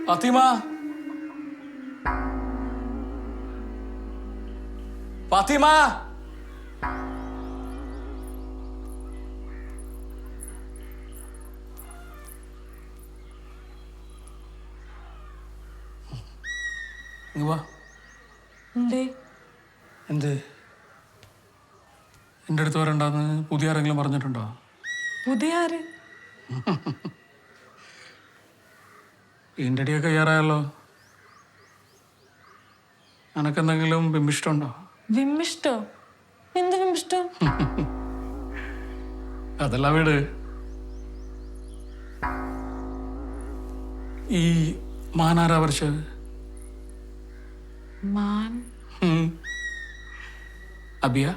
ഫാത്തിമ ഫാത്തിമ എന്ത് എൻ്റെ അടുത്ത് വരണ്ടാന്ന് പുതിയ ആരെങ്കിലും പറഞ്ഞിട്ടുണ്ടോ? പുതിയ ആര്? ഇതിൻ്റെ അടിയൊക്കെ കയ്യാറായല്ലോ. എനക്കെന്തെങ്കിലും ബിംബിഷ്ടമുണ്ടോ? വിമ്മിഷ്ടോ? എന്ത് വിമ്മിഷ്ടം? അതല്ല വീട്. ഈ മാനാരാ വരച്ചത്? മാൻ അബിയ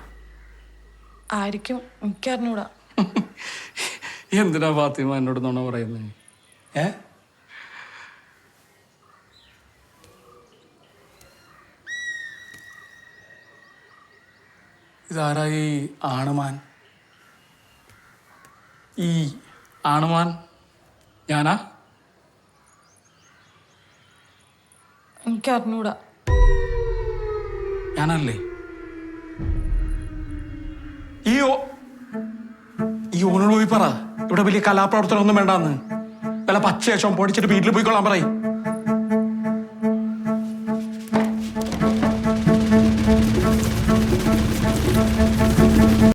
ആയിരിക്കും, എനിക്കറിഞ്ഞൂടാ. എന്തിനാ ഫാത്തിമ എന്നോട് നുണ പറയുന്നത്? ഇതാരായി ആണുമാൻ? ഈ ആണുമാൻ ഞാനാ? എനിക്കറിഞ്ഞൂടാ. ഞാനല്ലേ? ഈ ഓനോട് പോയി പറ ഇവിടെ വലിയ കലാപ്രവർത്തനം ഒന്നും വേണ്ടാന്ന്. വല്ല പച്ചയശം പൊടിച്ചിട്ട് വീട്ടിൽ പോയിക്കൊള്ളാൻ പറയും.